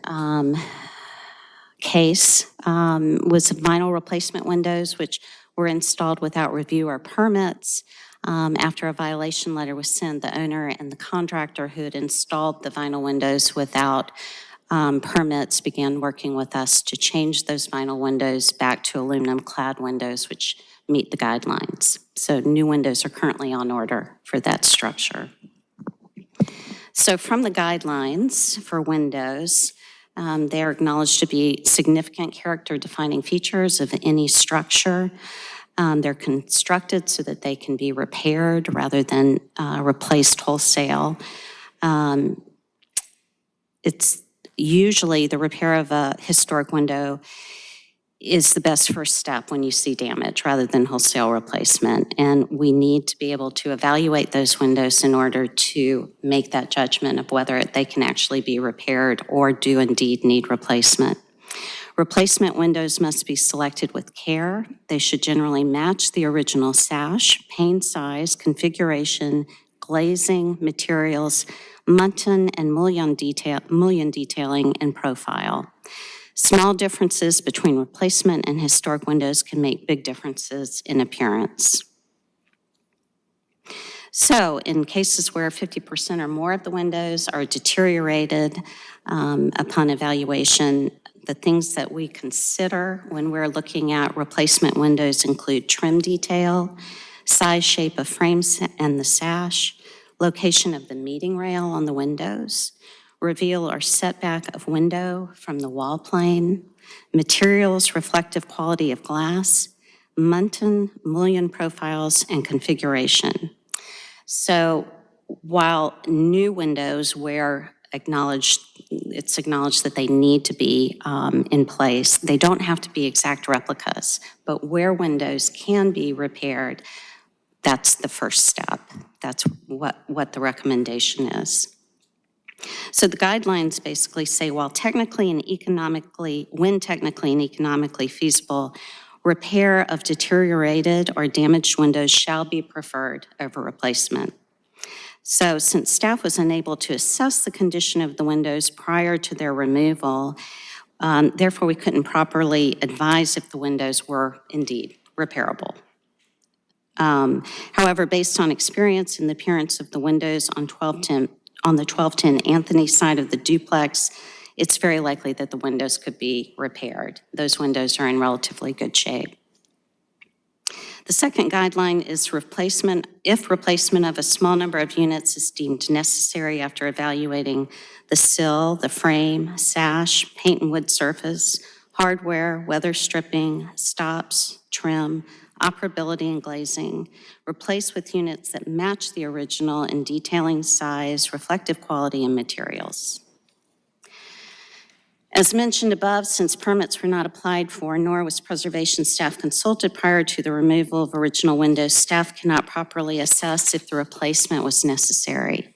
Speaker 2: case, was vinyl replacement windows which were installed without review or permits. After a violation letter was sent, the owner and the contractor who had installed the vinyl windows without permits began working with us to change those vinyl windows back to aluminum clad windows which meet the guidelines. So new windows are currently on order for that structure. So from the guidelines for windows, they are acknowledged to be significant character-defining features of any structure. They're constructed so that they can be repaired rather than replaced wholesale. It's usually the repair of a historic window is the best first step when you see damage rather than wholesale replacement. And we need to be able to evaluate those windows in order to make that judgment of whether they can actually be repaired or do indeed need replacement. Replacement windows must be selected with care. They should generally match the original sash, pane size, configuration, glazing, materials, muntin and mullion detailing, and profile. Small differences between replacement and historic windows can make big differences in appearance. So in cases where 50% or more of the windows are deteriorated upon evaluation, the things that we consider when we're looking at replacement windows include trim detail, size, shape of frames and the sash, location of the meeting rail on the windows, reveal or setback of window from the wall plane, materials, reflective quality of glass, Munton, mullion profiles, and configuration. So while new windows where it's acknowledged that they need to be in place, they don't have to be exact replicas, but where windows can be repaired, that's the first step. That's what the recommendation is. So the guidelines basically say, when technically and economically feasible, repair of deteriorated or damaged windows shall be preferred over replacement. So since staff was unable to assess the condition of the windows prior to their removal, therefore we couldn't properly advise if the windows were indeed repairable. However, based on experience in the appearance of the windows on the 1210 Anthony side of the duplex, it's very likely that the windows could be repaired. Those windows are in relatively good shape. The second guideline is replacement, if replacement of a small number of units is deemed necessary after evaluating the sill, the frame, sash, paint and wood surface, hardware, weather stripping, stops, trim, operability and glazing, replace with units that match the original in detailing, size, reflective quality, and materials. As mentioned above, since permits were not applied for, nor was preservation staff consulted prior to the removal of original windows, staff cannot properly assess if the replacement was necessary.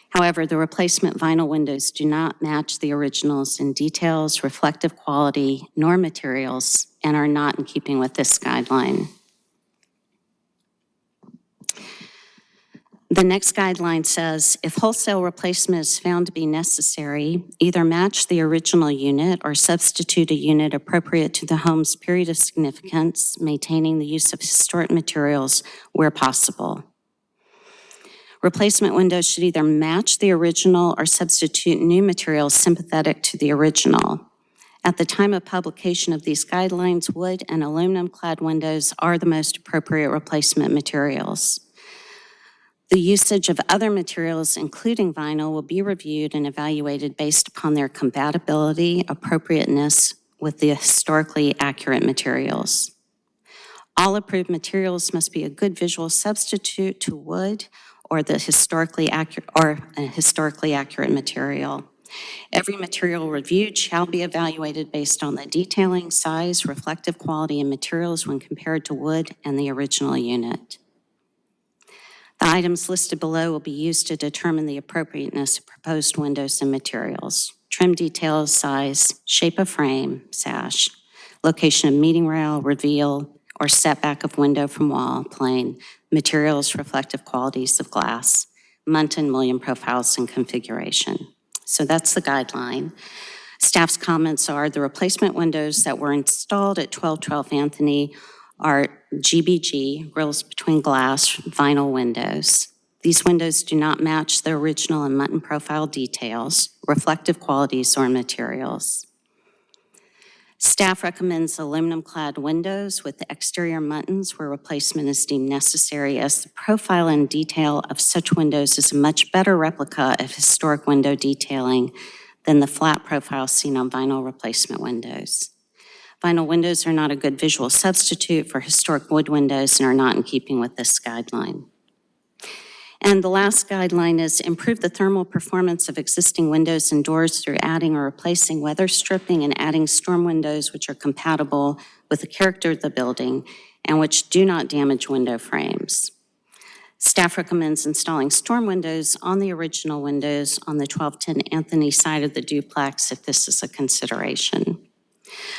Speaker 2: However, the replacement vinyl windows do not match the originals in details, reflective quality, nor materials, and are not in keeping with this guideline. The next guideline says, if wholesale replacement is found to be necessary, either match the original unit or substitute a unit appropriate to the home's period of significance, maintaining the use of historic materials where possible. Replacement windows should either match the original or substitute new materials sympathetic to the original. At the time of publication of these guidelines, wood and aluminum-clad windows are the most appropriate replacement materials. The usage of other materials, including vinyl, will be reviewed and evaluated based upon their compatibility, appropriateness with the historically accurate materials. All approved materials must be a good visual substitute to wood or a historically accurate material. Every material reviewed shall be evaluated based on the detailing, size, reflective quality, and materials when compared to wood and the original unit. The items listed below will be used to determine the appropriateness of proposed windows and materials. Trim details, size, shape of frame, sash, location of meeting rail, reveal, or setback of window from wall, plane, materials, reflective qualities of glass, Munton, mullion profiles, and configuration. So that's the guideline. Staff's comments are the replacement windows that were installed at 1212 Anthony are GBG, grills between glass, vinyl windows. These windows do not match the original and Munton profile details, reflective qualities, or materials. Staff recommends aluminum-clad windows with the exterior Muntons where replacement is deemed necessary, as the profile and detail of such windows is a much better replica of historic window detailing than the flat profile seen on vinyl replacement windows. Vinyl windows are not a good visual substitute for historic wood windows and are not in keeping with this guideline. And the last guideline is improve the thermal performance of existing windows and doors through adding or replacing weather stripping and adding storm windows which are compatible with the character of the building and which do not damage window frames. Staff recommends installing storm windows on the original windows on the 1210 Anthony side of the duplex if this is a consideration.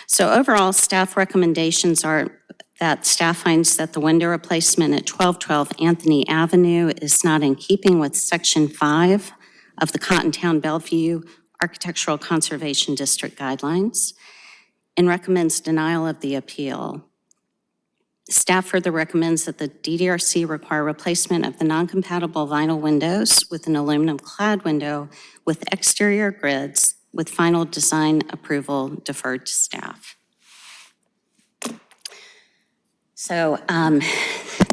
Speaker 2: So overall, staff recommendations are that staff finds that the window replacement at 1212 Anthony Avenue is not in keeping with Section 5 of the Cottontown Bellevue Architectural Conservation District Guidelines and recommends denial of the appeal. Staff further recommends that the DDRC require replacement of the non-compatible vinyl windows with an aluminum-clad window with exterior grids with final design approval deferred to staff. So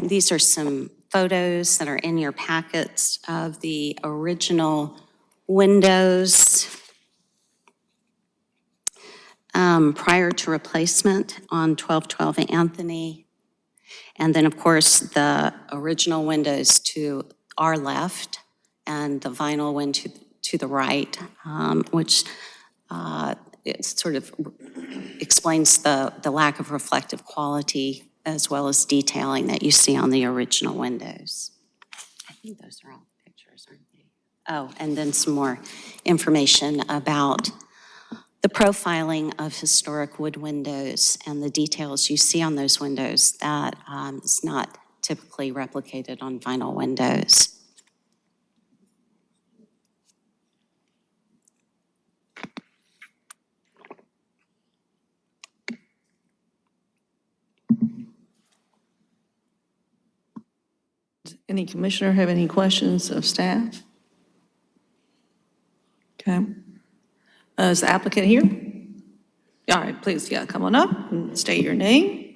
Speaker 2: these are some photos that are in your packets of the original windows prior to replacement on 1212 Anthony. And then, of course, the original windows to our left and the vinyl one to the right, which it sort of explains the lack of reflective quality as well as detailing that you see on the original windows. I think those are all the pictures, aren't they? Oh, and then some more information about the profiling of historic wood windows and the details you see on those windows that is not typically replicated on vinyl windows.
Speaker 1: Any commissioner have any questions of staff? Okay. Is the applicant here? All right, please, yeah, come on up and state your name.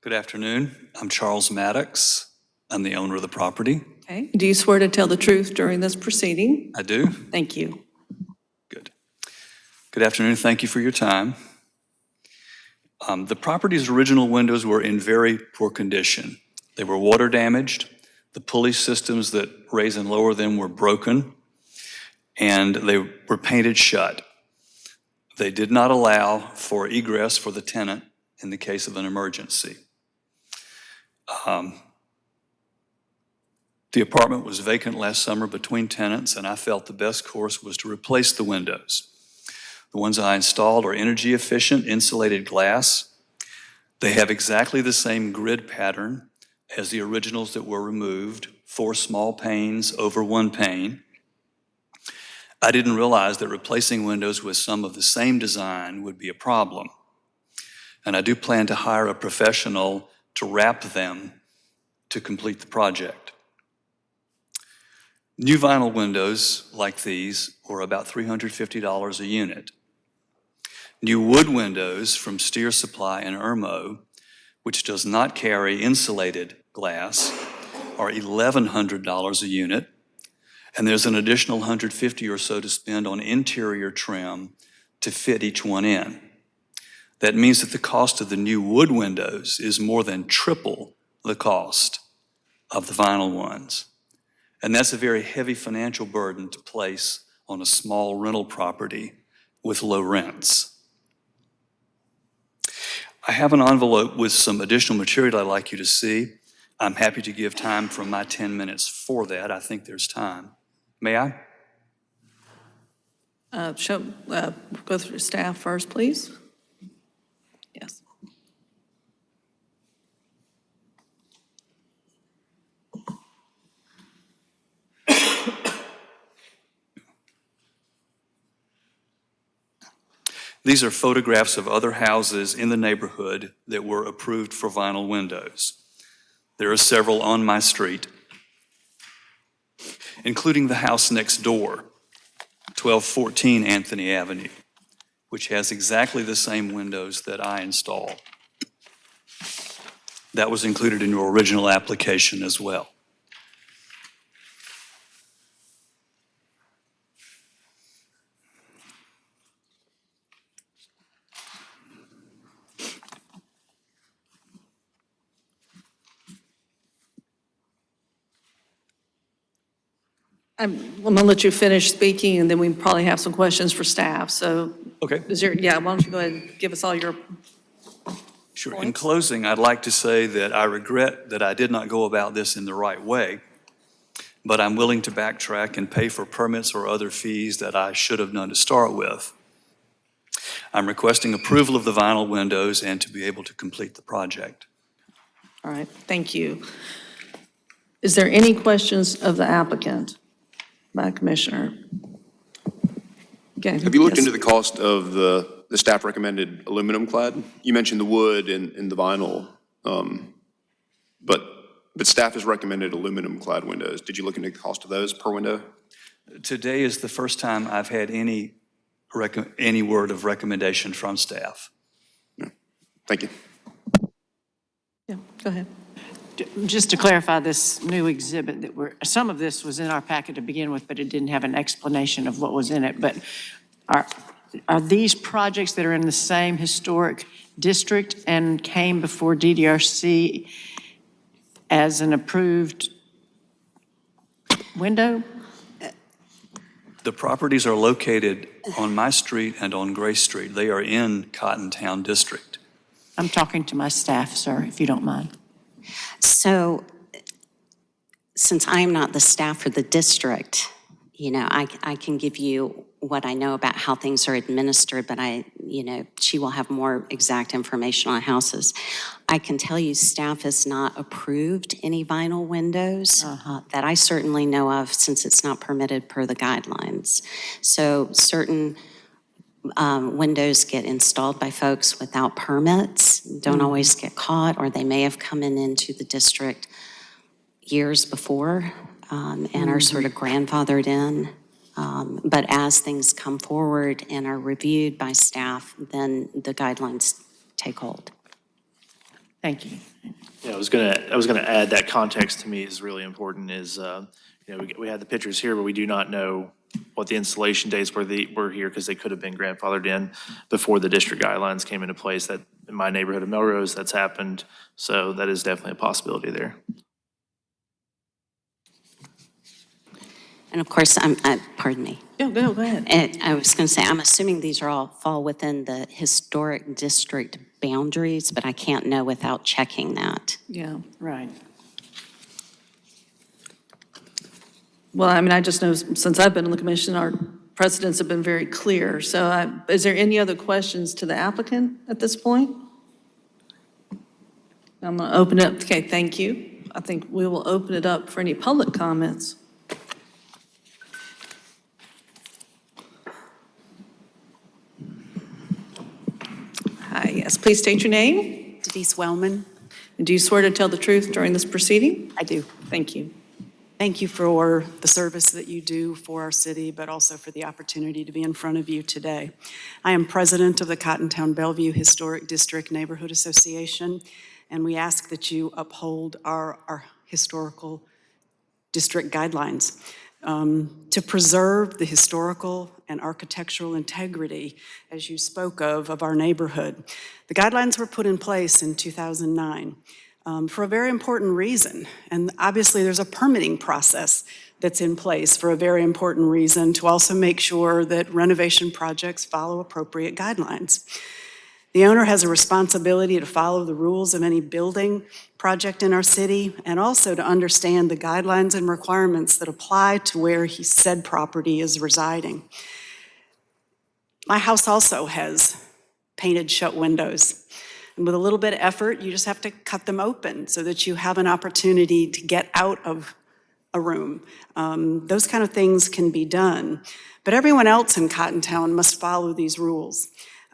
Speaker 12: Good afternoon. I'm Charles Maddox. I'm the owner of the property.
Speaker 1: Okay. Do you swear to tell the truth during this proceeding?
Speaker 12: I do.
Speaker 1: Thank you.
Speaker 12: Good. Good afternoon. Thank you for your time. The property's original windows were in very poor condition. They were water damaged. The pulley systems that raise and lower them were broken, and they were painted shut. They did not allow for egress for the tenant in the case of an emergency. The apartment was vacant last summer between tenants, and I felt the best course was to replace the windows. The ones I installed are energy efficient, insulated glass. They have exactly the same grid pattern as the originals that were removed, 4 small panes over 1 pane. I didn't realize that replacing windows with some of the same design would be a problem. And I do plan to hire a professional to wrap them to complete the project. New vinyl windows like these were about $350 a unit. New wood windows from Steer Supply and Irmo, which does not carry insulated glass, are $1,100 a unit, and there's an additional $150 or so to spend on interior trim to fit each one in. That means that the cost of the new wood windows is more than triple the cost of the vinyl ones. And that's a very heavy financial burden to place on a small rental property with low rents. I have an envelope with some additional material I'd like you to see. I'm happy to give time from my 10 minutes for that. I think there's time. May I?
Speaker 1: Go through staff first, please. Yes.
Speaker 12: These are photographs of other houses in the neighborhood that were approved for vinyl windows. There are several on my street, including the house next door, 1214 Anthony Avenue, which has exactly the same windows that I installed. That was included in your original application as well.
Speaker 1: I'm going to let you finish speaking, and then we probably have some questions for staff. So,
Speaker 12: Okay.
Speaker 1: why don't you go ahead and give us all your
Speaker 12: Sure. In closing, I'd like to say that I regret that I did not go about this in the right way, but I'm willing to backtrack and pay for permits or other fees that I should have done to start with. I'm requesting approval of the vinyl windows and to be able to complete the project.
Speaker 1: All right, thank you. Is there any questions of the applicant by Commissioner? Okay.
Speaker 5: Have you looked
Speaker 1: yes.
Speaker 5: into the cost of the staff recommended aluminum clad? You mentioned the wood and the vinyl, but staff has recommended aluminum clad windows. Did you look into the cost of those per window?
Speaker 12: Today is the first time I've had any word of recommendation from staff.
Speaker 5: Thank you.
Speaker 1: Yeah, go ahead.
Speaker 4: Just to clarify this new exhibit some of this was in our packet to begin with, but it didn't have an explanation of what was in it. But are these projects that are in the same historic district and came before DDRC as an approved window?
Speaker 12: The properties are located on my street and on Gray Street. They are in Cottontown District.
Speaker 4: I'm talking to my staff, sir, if you don't mind.
Speaker 2: So since I'm not the staff for the district, I can give you what I know about how things are administered, but she will have more exact information on houses. I can tell you staff has not approved any vinyl windows that I certainly know of, since it's not permitted per the guidelines. So certain windows get installed by folks without permits, don't always get caught, or they may have come into the district years before and are sort of grandfathered in. But as things come forward and are reviewed by staff, then the guidelines take hold.
Speaker 4: Thank you.
Speaker 11: Yeah, I was gonna add that context to me is really important. Is we had the pictures here, but we do not know what the installation dates were here, because they could have been grandfathered in before the district guidelines came into place. That in my neighborhood of Melrose, that's happened. So that is definitely a possibility there.
Speaker 2: And of course, pardon me.
Speaker 1: Go ahead.
Speaker 2: I was going to say, I'm assuming these are all fall within the historic district boundaries, but I can't know without checking that.
Speaker 1: Yeah.
Speaker 4: Right.
Speaker 1: Well, I just know since I've been on the commission, our precedents have been very clear. So is there any other questions to the applicant at this point? I'm going to open it up. Okay, thank you. I think we will open it up for any public comments. Hi, yes, please state your name.
Speaker 13: Denise Wellman.
Speaker 1: And do you swear to tell the truth during this proceeding?
Speaker 13: I do.
Speaker 1: Thank you.
Speaker 13: Thank you for the service that you do for our city, but also for the opportunity to be in front of you today. I am president of the Cottontown Bellevue Historic District Neighborhood Association, and we ask that you uphold our historical district guidelines to preserve the historical and architectural integrity, as you spoke of our neighborhood. The guidelines were put in place in 2009. For a very important reason. And obviously, there's a permitting process that's in place for a very important reason, to also make sure that renovation projects follow appropriate guidelines. The owner has a responsibility to follow the rules of any building project in our city, and also to understand the guidelines and requirements that apply to where said property is residing. My house also has painted shut windows. And with a little bit of effort, you just have to cut them open so that you have an opportunity to get out of a room. Those kind of things can be done. But everyone else in Cottontown must follow these rules.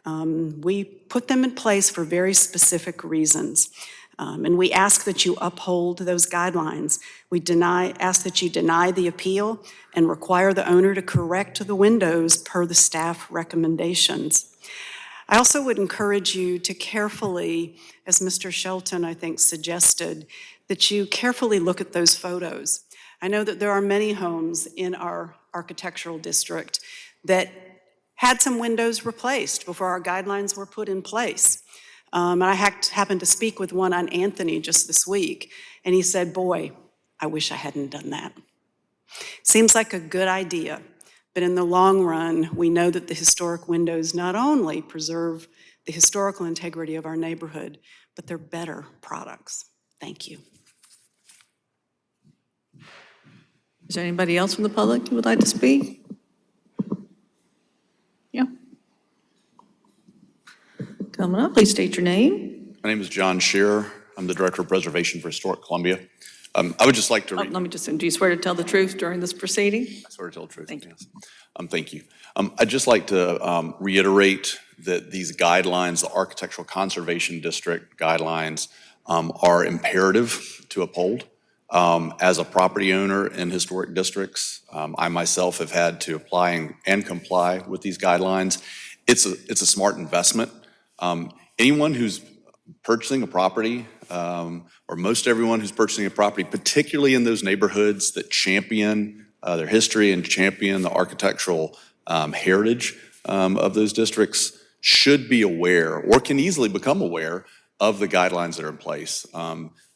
Speaker 13: We put them in place for very specific reasons. And we ask that you uphold those guidelines. We ask that you deny the appeal and require the owner to correct the windows per the staff recommendations. I also would encourage you to carefully, as Mr. Shelton, I think, suggested, that you carefully look at those photos. I know that there are many homes in our architectural district that had some windows replaced before our guidelines were put in place. And I happened to speak with one on Anthony just this week, and he said, boy, I wish I hadn't done that. Seems like a good idea. But in the long run, we know that the historic windows not only preserve the historical integrity of our neighborhood, but they're better products. Thank you.
Speaker 1: Is there anybody else from the public who would like to speak? Yeah. Coming up, please state your name.
Speaker 14: My name is John Shearer. I'm the Director of Preservation for Historic Columbia. I would just like to...
Speaker 1: Let me just, do you swear to tell the truth during this proceeding?
Speaker 14: I swear to tell the truth.
Speaker 1: Thank you.
Speaker 14: Yes. Thank you. I'd just like to reiterate that these guidelines, the Architectural Conservation District guidelines, are imperative to uphold. As a property owner in historic districts, I myself have had to apply and comply with these guidelines. It's a smart investment. Anyone who's purchasing a property, or most everyone who's purchasing a property, particularly in those neighborhoods that champion their history and champion the architectural heritage of those districts, should be aware or can easily become aware of the guidelines that are in place.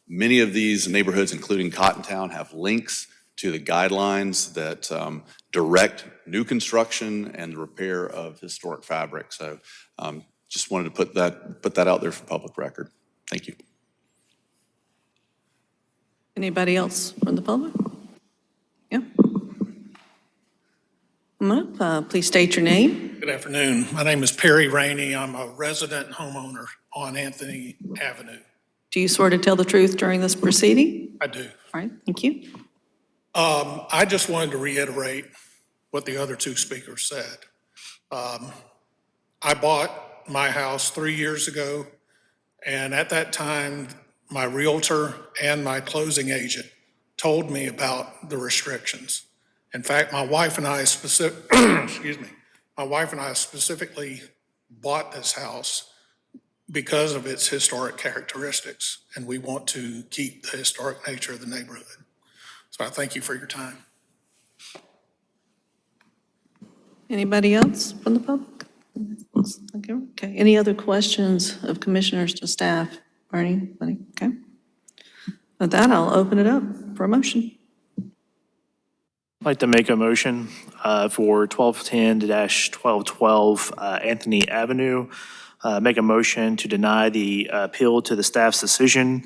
Speaker 14: Many of these neighborhoods, including Cottontown, have links to the guidelines that direct new construction and the repair of historic fabric. So just wanted to put that out there for public record. Thank you.
Speaker 1: Anybody else from the public? Yeah. Come up, please state your name.
Speaker 8: Good afternoon. My name is Perry Rainey. I'm a resident homeowner on Anthony Avenue.
Speaker 1: Do you swear to tell the truth during this proceeding?
Speaker 8: I do.
Speaker 1: All right, thank you.
Speaker 8: I just wanted to reiterate what the other two speakers said. I bought my house 3 years ago, and at that time, my realtor and my closing agent told me about the restrictions. In fact, my wife and I specifically bought this house because of its historic characteristics, and we want to keep the historic nature of the neighborhood. So I thank you for your time.
Speaker 1: Anybody else from the public? Okay, any other questions of commissioners to staff or anybody? Okay. With that, I'll open it up for a motion.
Speaker 11: I'd like to make a motion for 1210-1212 Anthony Avenue. Make a motion to deny the appeal to the staff's decision,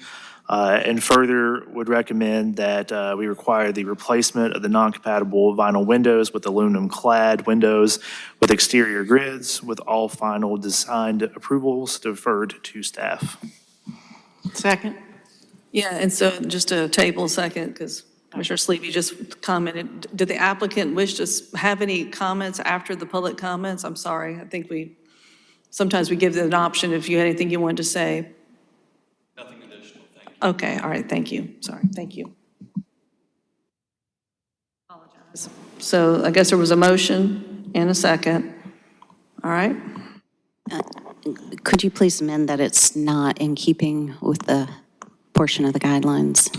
Speaker 11: and further would recommend that we require the replacement of the non-compatible vinyl windows with aluminum-clad windows with exterior grids, with all final designed approvals deferred to staff.
Speaker 4: Second?
Speaker 1: Yeah, and so just to table a second, because Commissioner Sleepy just commented, did the applicant wish to have any comments after the public comments? I'm sorry, I think sometimes we give them an option if you had anything you wanted to say.
Speaker 12: Nothing additional, thank you.
Speaker 1: Okay, all right, thank you, sorry, thank you. Apologize. So I guess there was a motion and a second, all right?
Speaker 2: Could you please amend that it's not in keeping with the portion of the guidelines?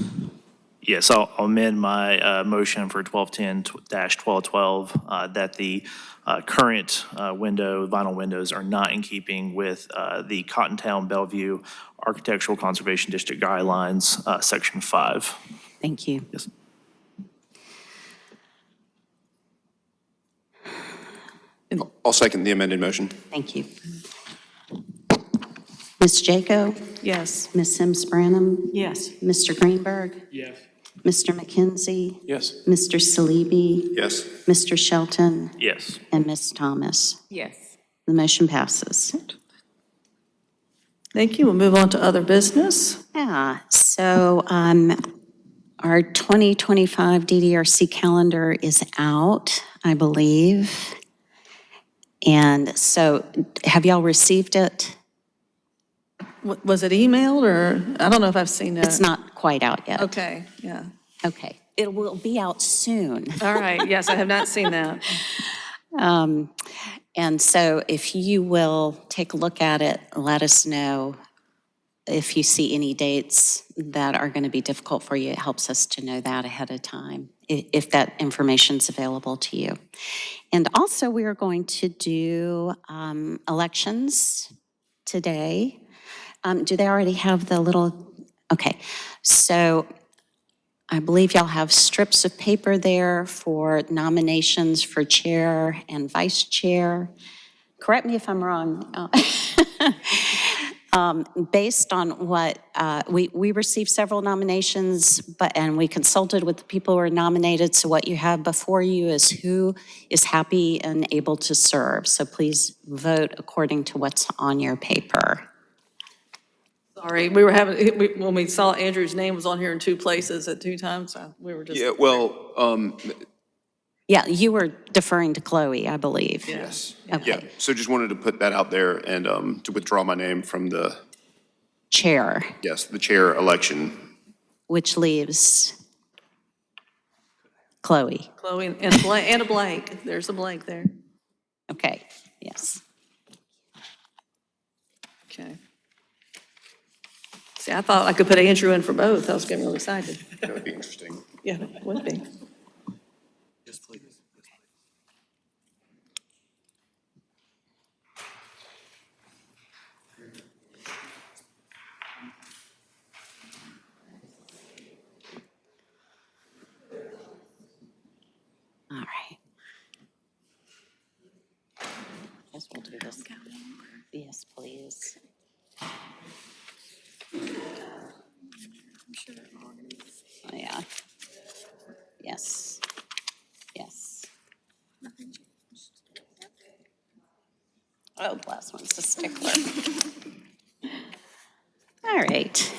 Speaker 11: Yes, I'll amend my motion for 1210-1212 that the current vinyl windows are not in keeping with the Cottontown Bellevue Architectural Conservation District Guidelines, Section 5.
Speaker 2: Thank you.
Speaker 11: Yes.
Speaker 5: I'll second the amended motion.
Speaker 2: Thank you. Ms. Jaco?
Speaker 1: Yes.
Speaker 2: Ms. Sims Branham?
Speaker 4: Yes.
Speaker 2: Mr. Greenberg?
Speaker 6: Yes.
Speaker 2: Mr. McKenzie?
Speaker 3: Yes.
Speaker 2: Mr. Salibi?
Speaker 5: Yes.
Speaker 2: Mr. Shelton?
Speaker 11: Yes.
Speaker 2: And Ms. Thomas?
Speaker 13: Yes.
Speaker 2: The motion passes.
Speaker 1: Thank you, we'll move on to other business.
Speaker 2: Yeah, so our 2025 DDRC calendar is out, I believe. And so have y'all received it?
Speaker 1: Was it emailed, or, I don't know if I've seen it.
Speaker 2: It's not quite out yet.
Speaker 1: Okay, yeah.
Speaker 2: Okay, it will be out soon.
Speaker 1: All right, yes, I have not seen that.
Speaker 2: And so if you will take a look at it, let us know if you see any dates that are going to be difficult for you. It helps us to know that ahead of time, if that information's available to you. And also, we are going to do elections today. Do they already have the little, okay. So I believe y'all have strips of paper there for nominations for chair and vice chair. Correct me if I'm wrong. Based on what, we received several nominations, and we consulted with the people who are nominated, so what you have before you is who is happy and able to serve. So please vote according to what's on your paper.
Speaker 1: Sorry, when we saw Andrew's name was on here in two places at two times, so we were just.
Speaker 5: Yeah, well,
Speaker 2: Yeah, you were deferring to Chloe, I believe.
Speaker 5: yes.
Speaker 2: Okay.
Speaker 5: Yeah, so just wanted to put that out there and to withdraw my name from the,
Speaker 2: Chair,
Speaker 5: yes, the chair election.
Speaker 2: which leaves Chloe.
Speaker 1: Chloe and a blank, there's a blank there.
Speaker 2: Okay, yes.
Speaker 1: Okay. See, I thought I could put Andrew in for both. I was getting really excited.
Speaker 5: That would be interesting.
Speaker 1: Yeah, it would be.
Speaker 12: Yes, please.
Speaker 2: All right. Guess we'll do this. Yes, please. Oh, yeah. Yes. Yes. Oh, the last one's a stickler. All right.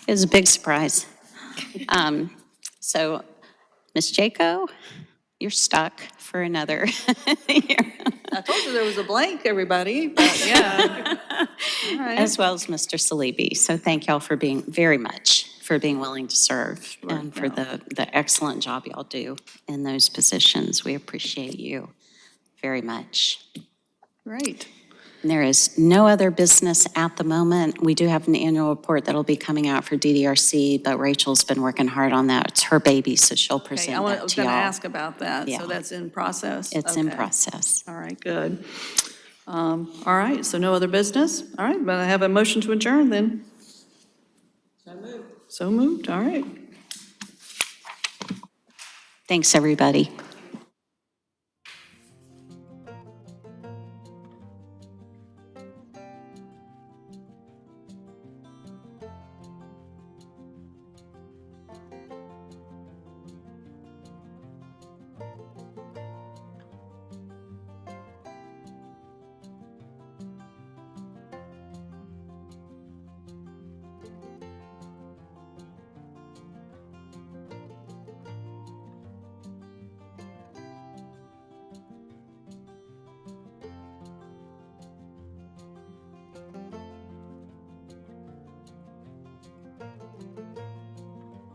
Speaker 2: It was a big surprise. So, Ms. Jaco, you're stuck for another year.
Speaker 1: I told you there was a blank, everybody, but yeah. All right.
Speaker 2: As well as Mr. Salibi. So thank y'all for being, very much, for being willing to serve and for the excellent job y'all do in those positions. We appreciate you very much.
Speaker 1: Great.
Speaker 2: And there is no other business at the moment. We do have an annual report that'll be coming out for DDRC, but Rachel's been working hard on that. It's her baby, so she'll
Speaker 1: Okay,
Speaker 2: present
Speaker 1: I
Speaker 2: that
Speaker 1: was
Speaker 2: to
Speaker 1: going to
Speaker 2: y'all.
Speaker 1: ask about that.
Speaker 2: Yeah.
Speaker 1: So that's in process?
Speaker 2: It's in
Speaker 1: Okay.
Speaker 2: process.
Speaker 1: All right, good. All right, so no other business? All right, but I have a motion to adjourn then. So moved, all right.
Speaker 2: Thanks, everybody.